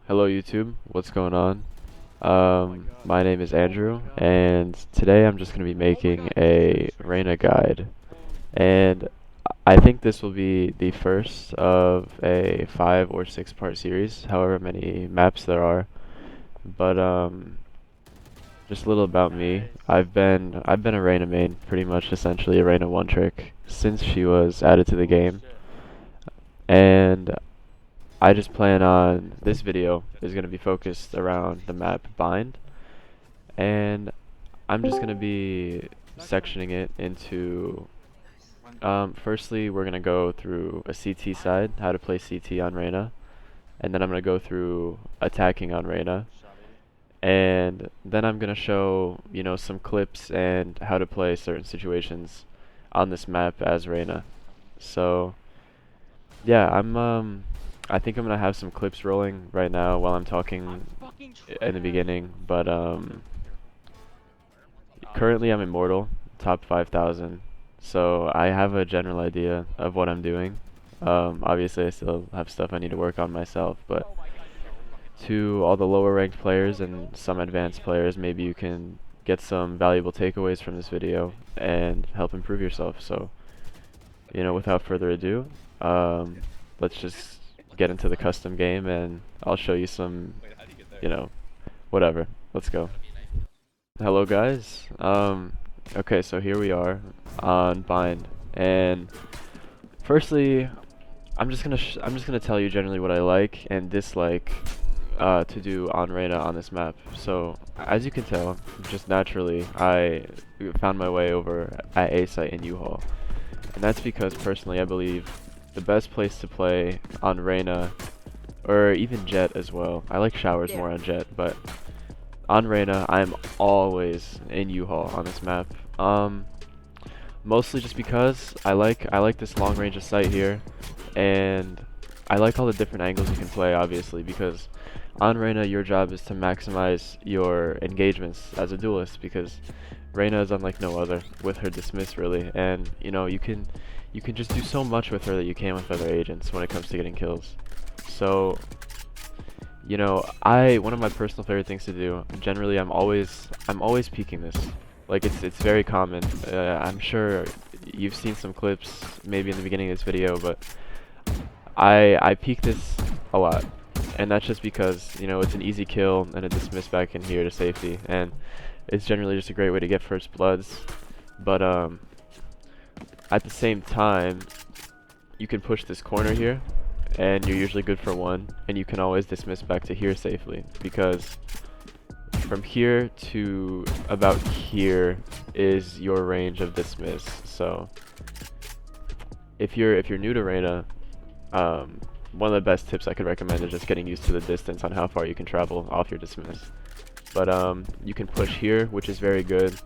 Hello YouTube, what's going on? My name is Andrew, and today I'm just going to be making a Reyna guide. And I think this will be the first of a 5 or 6 part series, however many maps there are. But just a little about me. I've been a Reyna main, pretty much essentially a Reyna one trick since she was added to the game. And I just plan on this video is going to be focused around the map bind, and I'm just going to be sectioning it into firstly we're going to go through a CT side, how to play CT on Reyna, and then I'm going to go through attacking on Reyna, and then I'm going to show, some clips and how to play certain situations on this map as Reyna. So yeah, I think I'm gonna have some clips rolling right now while I'm talking in the beginning, but currently I'm immortal, top 5,000, so I have a general idea of what I'm doing. Obviously I still have stuff I need to work on myself, but to all the lower ranked players and some advanced players, maybe you can get some valuable takeaways from this video and help improve yourself. So, without further ado, let's just get into the custom game and I'll show you some, whatever. Let's go. Hello guys. Okay, so here we are on bind, and firstly, I'm just gonna tell you generally what I like and dislike to do on Reyna on this map. So as you can tell, just naturally, I found my way over at A site in U-Haul, and that's because personally I believe the best place to play on Reyna, or even Jet as well. I like showers more on Jet, but on Reyna, I'm always in U-Haul on this map. Mostly just because I like this long range of sight here, and I like all the different angles you can play, obviously, because on Reyna your job is to maximize your engagements as a duelist, because Reyna is unlike no other with her dismiss really, and you can just do so much with her that you can't with other agents when it comes to getting kills. So one of my personal favorite things to do, generally I'm always peeking this. Like it's very common. I'm sure you've seen some clips maybe in the beginning of this video, but I peek this a lot. And that's just because, it's an easy kill and a dismiss back in here to safety, and it's generally just a great way to get first bloods. But at the same time, you can push this corner here, and you're usually good for one, and you can always dismiss back to here safely, because from here to about here is your range of dismiss. So if you're new to Reyna, one of the best tips I could recommend is just getting used to the distance on how far you can travel off your dismiss. But you can push here, which is very good.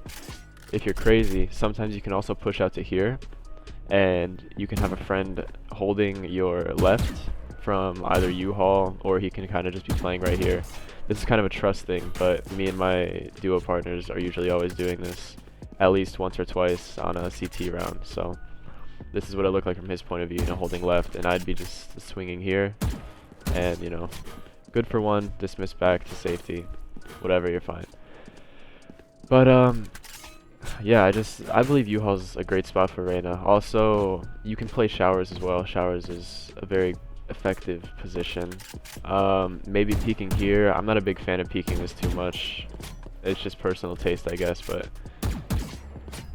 If you're crazy, sometimes you can also push out to here, and you can have a friend holding your left from either U-Haul, or he can kind of just be playing right here. This is kind of a trust thing, but me and my duo partners are usually always doing this at least once or twice on a CT round. So this is what it looked like from his point of view, holding left, and I'd be just swinging here, and good for one, dismiss back to safety, whatever, you're fine. But yeah, I believe U-Haul's a great spot for Reyna. Also, you can play showers as well. Showers is a very effective position. Maybe peeking here. I'm not a big fan of peeking this too much. It's just personal taste, I guess, but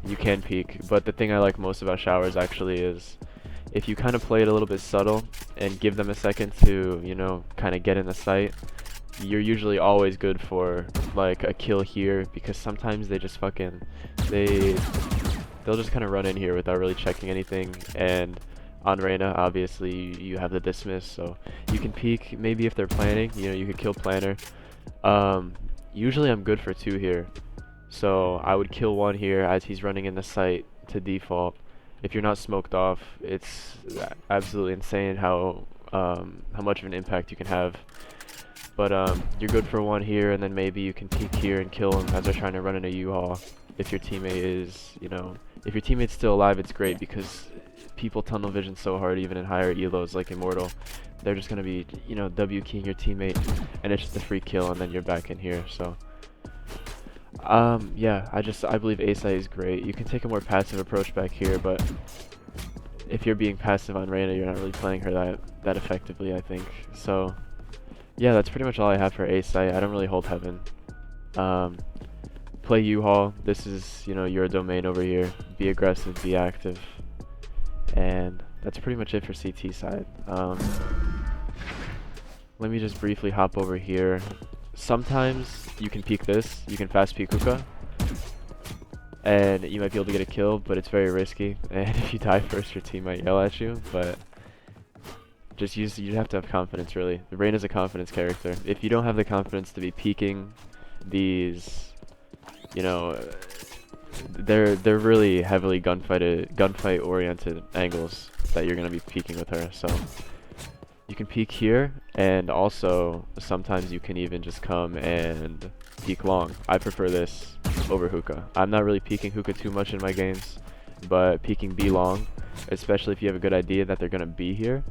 you can peek. But the thing I like most about showers actually is if you kind of play it a little bit subtle and give them a second to, kind of get in the sight, you're usually always good for like a kill here, because sometimes they just they'll just kind of run in here without really checking anything. And on Reyna, obviously you have the dismiss, so you can peek. Maybe if they're planning, you could kill planner. Usually I'm good for 2 here, so I would kill 1 here as he's running in the sight to default. If you're not smoked off, it's absolutely insane how much of an impact you can have. But you're good for 1 here, and then maybe you can peek here and kill him as they're trying to run into U-Haul. If your teammate is, if your teammate's still alive, it's great, because people tunnel vision so hard even in higher elos like Immortal, they're just gonna be, you know, W keying your teammate, and it's just a free kill, and then you're back in here. So, yeah, I believe A site is great. You can take a more passive approach back here, but if you're being passive on Reyna, you're not really playing her that effectively, I think. So, yeah, that's pretty much all I have for A site. I don't really hold heaven. Play U-Haul. This is, you know, your domain over here. Be aggressive, be active, and that's pretty much it for CT side. Let me just briefly hop over here. Sometimes you can peek this. You can fast peek hookah, and you might be able to get a kill, but it's very risky. And if you die first, your team might yell at you. But you have to have confidence, really. The Reyna's a confidence character. If you don't have the confidence to be peeking these, you know, they're really heavily gunfight oriented angles that you're gonna be peeking with her. So you can peek here, and also sometimes you can even just come and peek long. I prefer this over hookah. I'm not really peeking hookah too much in my games, but peeking B long, especially if you have a good idea that they're gonna be here,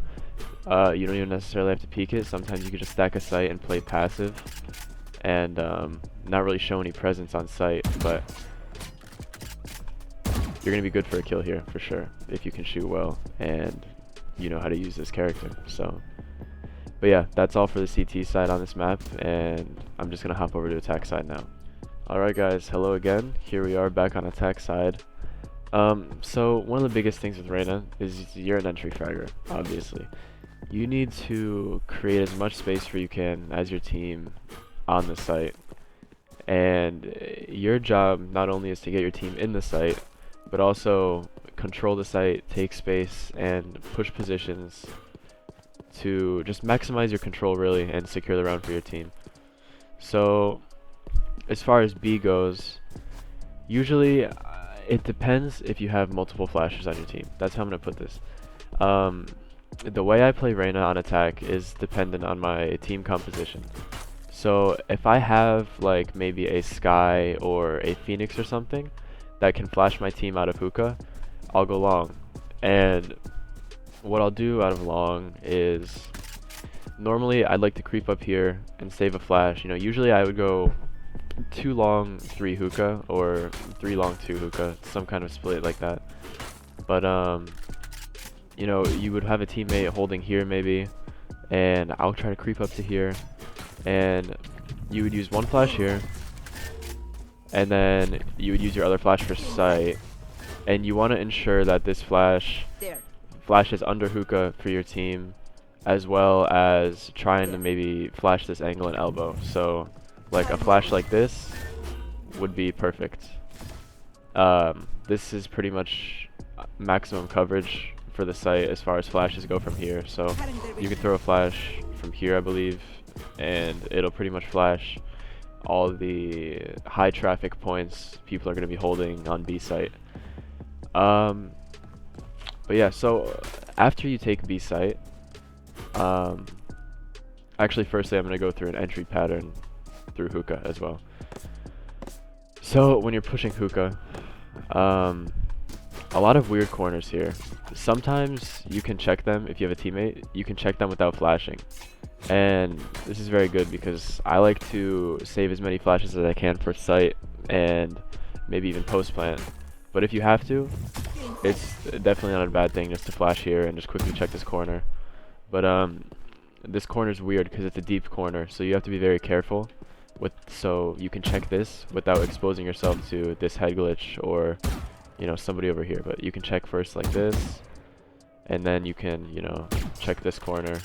you don't even necessarily have to peek it. Sometimes you can just stack a site and play passive, and not really show any presence on site, but you're gonna be good for a kill here for sure if you can shoot well and you know how to use this character. So, but yeah, that's all for the CT side on this map, and I'm just gonna hop over to attack side now. Alright guys, hello again. Here we are back on attack side. So one of the biggest things with Reyna is you're an entry fragger, obviously. You need to create as much space for you can as your team on the site, and your job not only is to get your team in the site, but also control the site, take space, and push positions to just maximize your control, really, and secure the round for your team. So as far as B goes, usually it depends if you have multiple flashes on your team. That's how I'm going to put this. The way I play Reyna on attack is dependent on my team composition. So if I have like maybe a Sky or a Phoenix or something that can flash my team out of hookah, I'll go long. And what I'll do out of long is, normally I'd like to creep up here and save a flash. You know, usually I would go 2 long, 3 hookah, or 3 long, 2 hookah, some kind of split like that. But you know, you would have a teammate holding here maybe, and I'll try to creep up to here, and you would use 1 flash here, and then you would use your other flash for sight, and you want to ensure that this flashes under hookah for your team, as well as trying to maybe flash this angle and elbow. So like a flash like this would be perfect. This is pretty much maximum coverage for the site as far as flashes go from here. So you can throw a flash from here, I believe, and it'll pretty much flash all the high traffic points people are going to be holding on B site. But yeah, so after you take B site, actually firstly I'm going to go through an entry pattern through hookah as well. So when you're pushing hookah, a lot of weird corners here. Sometimes you can check them if you have a teammate. You can check them without flashing, and this is very good because I like to save as many flashes as I can for sight and maybe even post plant. But if you have to, it's definitely not a bad thing just to flash here and just quickly check this corner. But this corner is weird because it's a deep corner, so you have to be very careful so you can check this without exposing yourself to this head glitch or, you know, somebody over here. But you can check first like this, and then you can, you know, check this corner.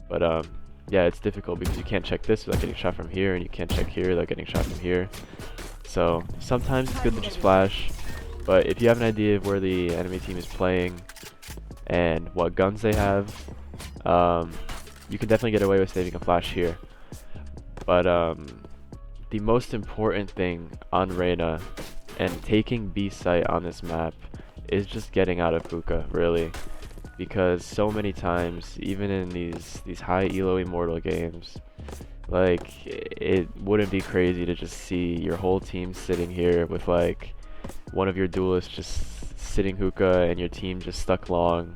But yeah, it's difficult because you can't check this without getting shot from here, and you can't check here without getting shot from here. So sometimes it's good to just flash, but if you have an idea of where the enemy team is playing and what guns they have, you can definitely get away with saving a flash here. But the most important thing on Reyna and taking B site on this map is just getting out of hookah, really, because so many times, even in these high elo immortal games, like, it wouldn't be crazy to just see your whole team sitting here with like one of your duelists just sitting hookah and your team just stuck long,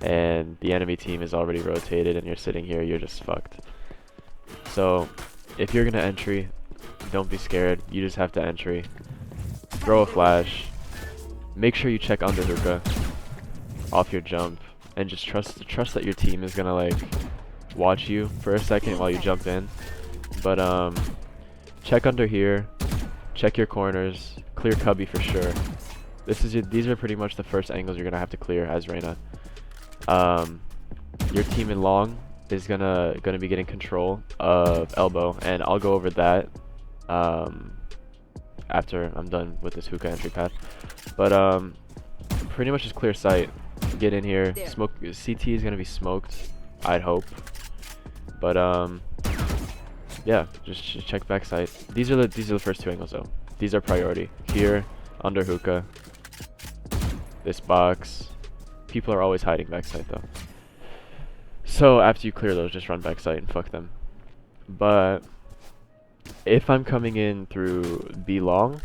and the enemy team is already rotated and you're sitting here, you're just fucked. So if you're gonna entry, don't be scared. You just have to entry. Throw a flash. Make sure you check under hookah off your jump, and just trust that your team is gonna like watch you for a second while you jump in. But check under here, check your corners, clear cubby for sure. These are pretty much the first angles you're gonna have to clear as Reyna. Your team in long is gonna be getting control of elbow, and I'll go over that after I'm done with this hookah entry path. But pretty much just clear sight. Get in here. Smoke. CT is gonna be smoked, I'd hope. But yeah, just check backside. These are the first two angles though. These are priority. Here, under hookah. This box. People are always hiding backside though. So after you clear those, just run backside and fuck them. But if I'm coming in through B long,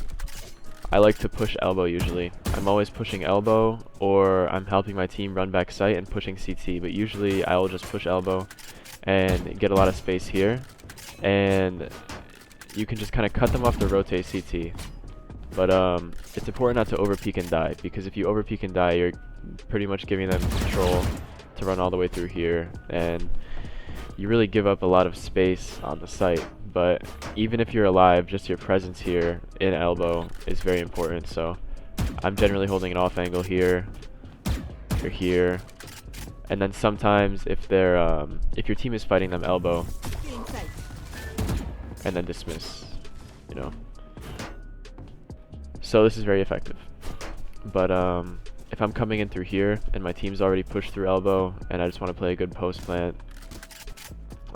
I like to push elbow usually. I'm always pushing elbow, or I'm helping my team run back sight and pushing CT, but usually I will just push elbow and get a lot of space here, and you can just kind of cut them off to rotate CT. But it's important not to over peek and die, because if you over peek and die, you're pretty much giving them control to run all the way through here, and you really give up a lot of space on the site. But even if you're alive, just your presence here in elbow is very important. So I'm generally holding an off angle here, or here, and then sometimes if they're if your team is fighting them elbow, and then dismiss, you know. So this is very effective. But if I'm coming in through here and my team's already pushed through elbow and I just want to play a good post plant,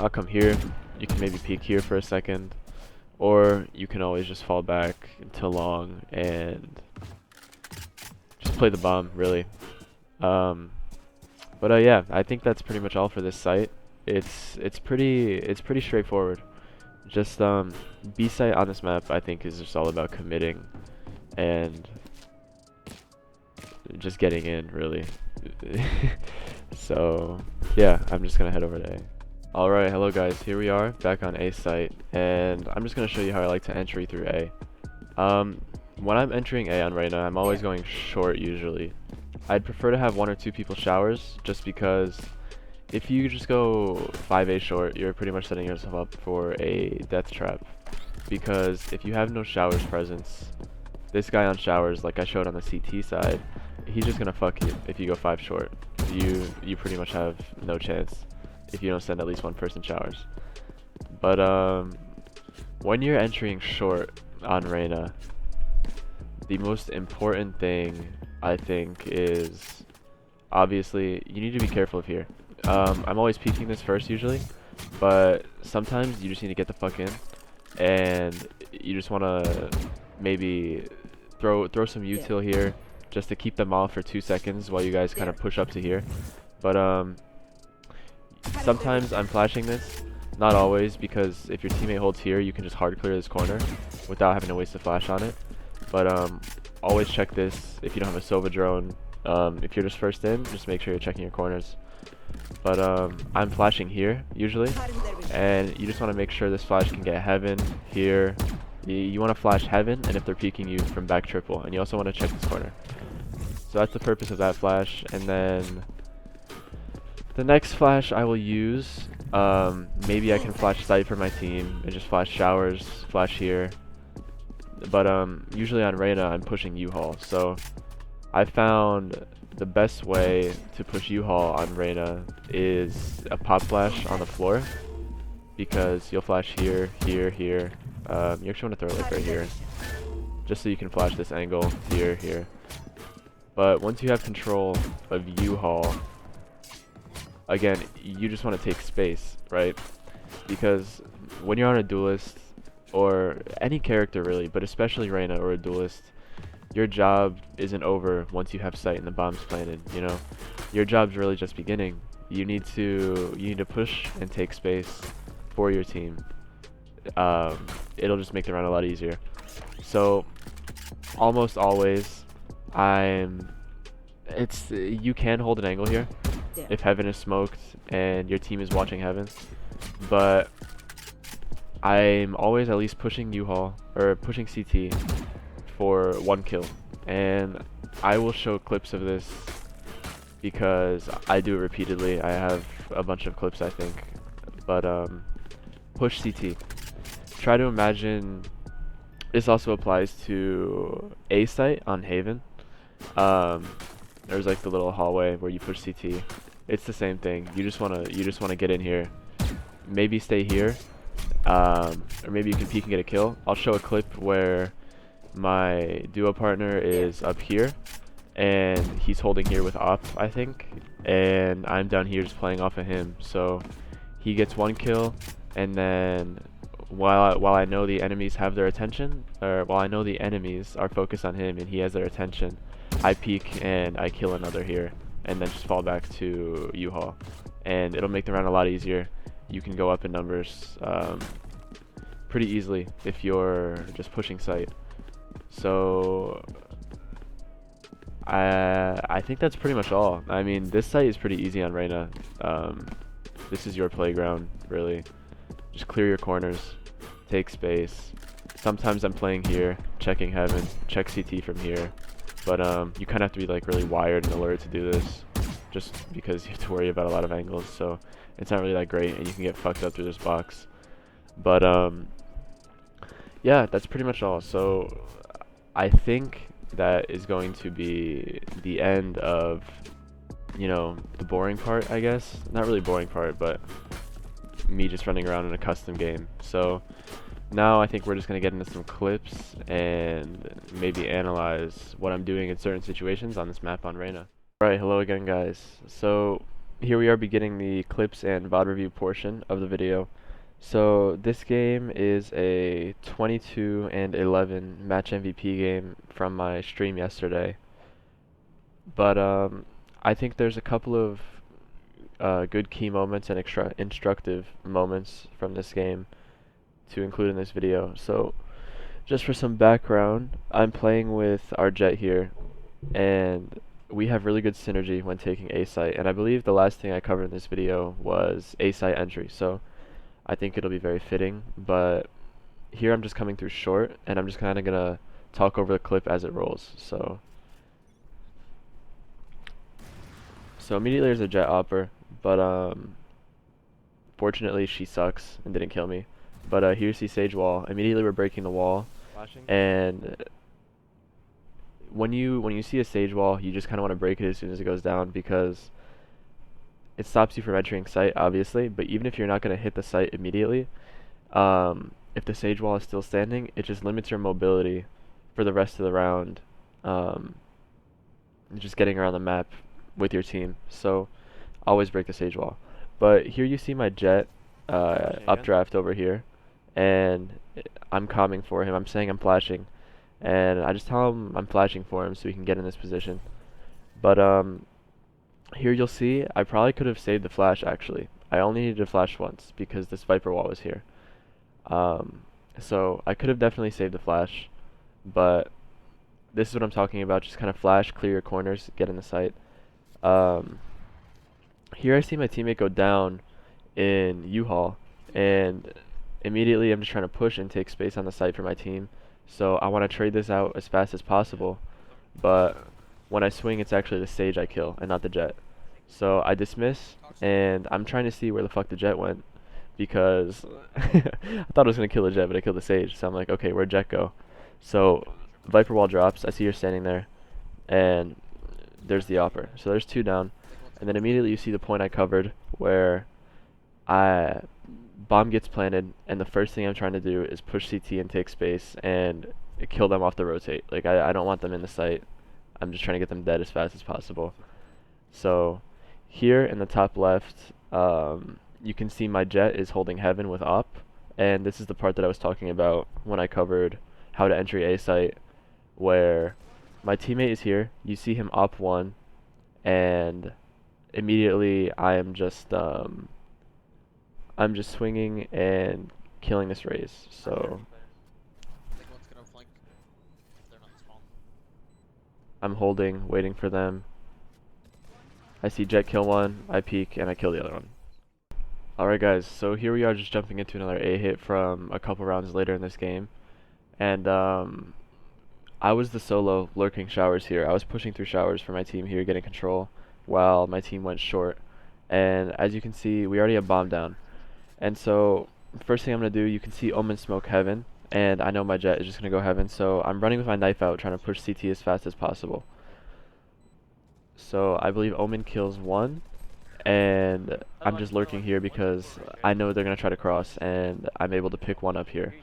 I'll come here. You can maybe peek here for a second, or you can always just fall back into long and just play the bomb, really. But yeah, I think that's pretty much all for this site. It's pretty straightforward. Just B site on this map, I think, is just all about committing and just getting in, really. So yeah, I'm just gonna head over to A. Alright, hello guys, here we are back on A site, and I'm just going to show you how I like to entry through A. When I'm entering A on Reyna, I'm always going short usually. I'd prefer to have 1 or 2 people showers, just because if you just go 5A short, you're pretty much setting yourself up for a death trap. Because if you have no showers presence, this guy on showers, like I showed on the CT side, he's just going to fuck you if you go 5 short. You pretty much have no chance if you don't send at least 1 person showers. But when you're entering short on Reyna, the most important thing I think is, obviously, you need to be careful of here. I'm always peeking this first usually, but sometimes you just need to get the fuck in, and you just want to maybe throw some util here just to keep them off for 2 seconds while you guys kind of push up to here. But sometimes I'm flashing this, not always, because if your teammate holds here, you can just hard clear this corner without having to waste a flash on it. But always check this if you don't have a Sova drone. If you're just first in, just make sure you're checking your corners. But I'm flashing here usually, and you just want to make sure this flash can get heaven here. You want to flash heaven, and if they're peeking you, from back triple, and you also want to check this corner. So that's the purpose of that flash. And then the next flash I will use, maybe I can flash sight for my team and just flash showers, flash here. But usually on Reyna I'm pushing U-Haul, so I found the best way to push U-Haul on Reyna is a pop flash on the floor, because you'll flash here, here, here. You actually want to throw it like right here, just so you can flash this angle here, here. But once you have control of U-Haul, again, you just want to take space, right? Because when you're on a duelist, or any character really, but especially Reyna or a duelist, your job isn't over once you have sight and the bomb's planted, you know? Your job's really just beginning. You need to push and take space for your team. It'll just make the round a lot easier. So almost always you can hold an angle here, if heaven is smoked and your team is watching heaven. But I'm always at least pushing U-Haul or pushing CT for 1 kill, and I will show clips of this because I do it repeatedly. I have a bunch of clips, I think. But push CT. Try to imagine. This also applies to A site on Haven. There's like the little hallway where you push CT. It's the same thing. You just wanna get in here. Maybe stay here, or maybe you can peek and get a kill. I'll show a clip where my duo partner is up here, and he's holding here with op, I think, and I'm down here just playing off of him. So he gets 1 kill, and then while I know the enemies have their attention, or while I know the enemies are focused on him and he has their attention, I peek and I kill another here, and then just fall back to U-Haul, and it'll make the round a lot easier. You can go up in numbers pretty easily if you're just pushing site. So I think that's pretty much all. I mean, this site is pretty easy on Reyna. This is your playground, really. Just clear your corners, take space. Sometimes I'm playing here, checking heaven, check CT from here. But you kind of have to be like really wired and alert to do this, just because you have to worry about a lot of angles. So it's not really that great, and you can get fucked up through this box. But yeah, that's pretty much all. So I think that is going to be the end of, you know, the boring part, I guess. Not really boring part, but me just running around in a custom game. So now I think we're just going to get into some clips and maybe analyze what I'm doing in certain situations on this map on Reyna. Alright, hello again, guys. So here we are beginning the clips and VOD review portion of the video. So this game is a 22-11 match MVP game from my stream yesterday. But I think there's a couple of good key moments and instructive moments from this game to include in this video. So just for some background, I'm playing with our Jet here, and we have really good synergy when taking A site, and I believe the last thing I covered in this video was A site entry, so I think it'll be very fitting. But here I'm just coming through short, and I'm just kind of gonna talk over the clip as it rolls. So immediately there's a Jet opper, but fortunately she sucks and didn't kill me. But here you see Sage wall. Immediately we're breaking the wall, and when you see a Sage wall, you just kind of want to break it as soon as it goes down, because it stops you from entering site, obviously. But even if you're not going to hit the site immediately, if the Sage wall is still standing, it just limits your mobility for the rest of the round, just getting around the map with your team. So always break the Sage wall. But here you see my Jet updraft over here, and I'm calming for him. I'm saying I'm flashing, and I just tell him I'm flashing for him so he can get in this position. But here you'll see I probably could have saved the flash. Actually, I only needed to flash once because this Viper wall was here. So I could have definitely saved the flash, but this is what I'm talking about. Just kind of flash, clear your corners, get in the site. Here I see my teammate go down in U-Haul, and immediately I'm just trying to push and take space on the site for my team. So I want to trade this out as fast as possible, but when I swing, it's actually the Sage I kill and not the Jet. So I dismiss, and I'm trying to see where the fuck the Jet went, because I thought I was going to kill the Jet, but I killed the Sage. So I'm like, okay, where'd Jet go? So Viper wall drops. I see her standing there, and there's the opper. So there's 2 down, and then immediately you see the point I covered where bomb gets planted, and the first thing I'm trying to do is push CT and take space and kill them off the rotate. Like, I don't want them in the site. I'm just trying to get them dead as fast as possible. So here in the top left, you can see my Jet is holding heaven with op, and this is the part that I was talking about when I covered how to enter A site, where my teammate is here. You see him op 1, and immediately I'm just swinging and killing this raise. So I'm holding, waiting for them. I see Jet kill one, I peek, and I kill the other one. Alright guys, so here we are just jumping into another A hit from a couple rounds later in this game. And I was the solo lurking showers here. I was pushing through showers for my team here, getting control, while my team went short. And as you can see, we already have bomb down. And so, first thing I'm going to do, you can see Omen smoke heaven, and I know my Jet is just going to go heaven, so I'm running with my knife out, trying to push CT as fast as possible. So I believe Omen kills one, and I'm just lurking here because I know they're going to try to cross, and I'm able to pick one up here.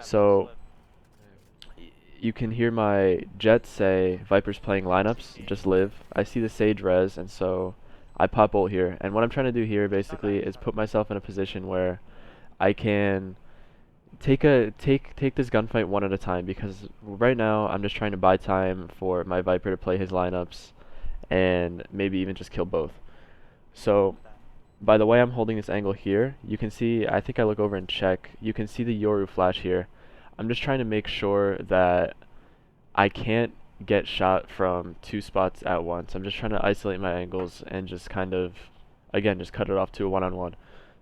So you can hear my Jet say, Viper's playing lineups, just live. I see the Sage res, and so I pop ult here. And what I'm trying to do here basically is put myself in a position where I can take this gunfight one at a time, because right now I'm just trying to buy time for my Viper to play his lineups and maybe even just kill both. So by the way I'm holding this angle here, you can see, I think I look over and check, you can see the Yoru flash here. I'm just trying to make sure that I can't get shot from two spots at once. I'm just trying to isolate my angles and just kind of, again, just cut it off to a one-on-one.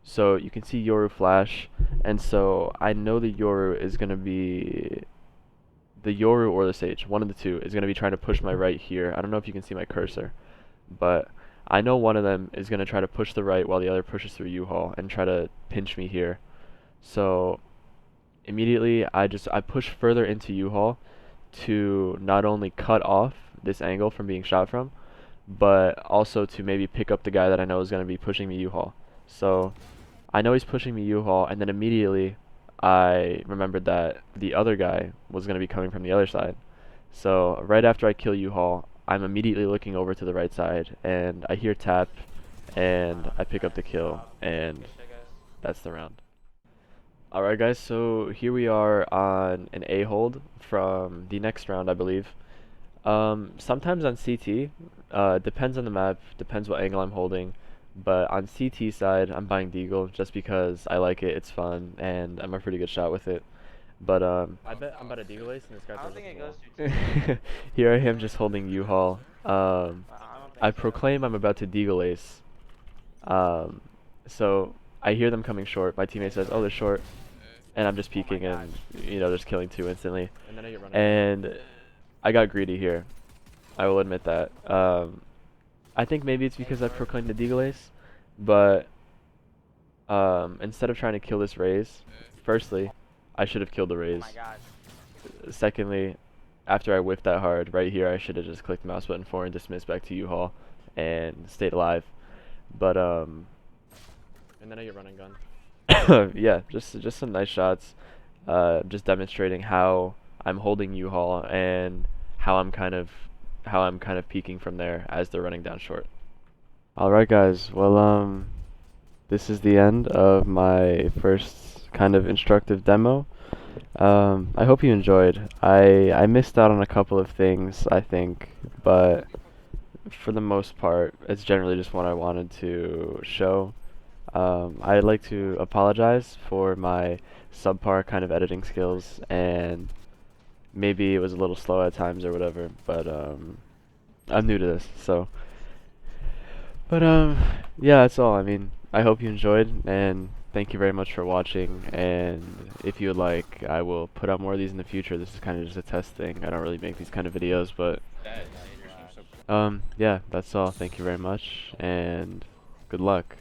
So you can see Yoru flash, and so I know the Yoru is going to be, the Yoru or the Sage, one of the two, is going to be trying to push my right here. I don't know if you can see my cursor, but I know one of them is going to try to push the right while the other pushes through U-Haul and try to pinch me here. So immediately I push further into U-Haul to not only cut off this angle from being shot from, but also to maybe pick up the guy that I know is going to be pushing me U-Haul. So I know he's pushing me U-Haul, and then immediately I remembered that the other guy was going to be coming from the other side. So right after I kill U-Haul, I'm immediately looking over to the right side, and I hear tap, and I pick up the kill, and that's the round. Alright guys, so here we are on an A hold from the next round, I believe. Sometimes on CT, depends on the map, depends what angle I'm holding, but on CT side, I'm buying Deagle just because I like it, it's fun, and I'm a pretty good shot with it. But I bet I'm about to Deagle ace, and this guy throws it. Here I am just holding U-Haul. I proclaim I'm about to Deagle ace. So I hear them coming short. My teammate says, "Oh, they're short," and I'm just peeking and just killing two instantly. And I got greedy here. I will admit that. I think maybe it's because I proclaimed the Deagle ace, but instead of trying to kill this Raze, firstly, I should have killed the Raze. Secondly, after I whiffed that hard, right here, I should have just clicked mouse button 4 and dismissed back to U-Haul and stayed alive. But and then I get running gun. Yeah, just some nice shots. Just demonstrating how I'm holding U-Haul and how I'm kind of peeking from there as they're running down short. Alright guys, well this is the end of my first kind of instructive demo. I hope you enjoyed. I missed out on a couple of things, I think, but for the most part, it's generally just what I wanted to show. I'd like to apologize for my subpar kind of editing skills, and maybe it was a little slow at times or whatever, but I'm new to this, so. But yeah, that's all. I mean, I hope you enjoyed, and thank you very much for watching, and if you would like, I will put out more of these in the future. This is kind of just a test thing. I don't really make these kind of videos, but yeah, that's all. Thank you very much, and good luck.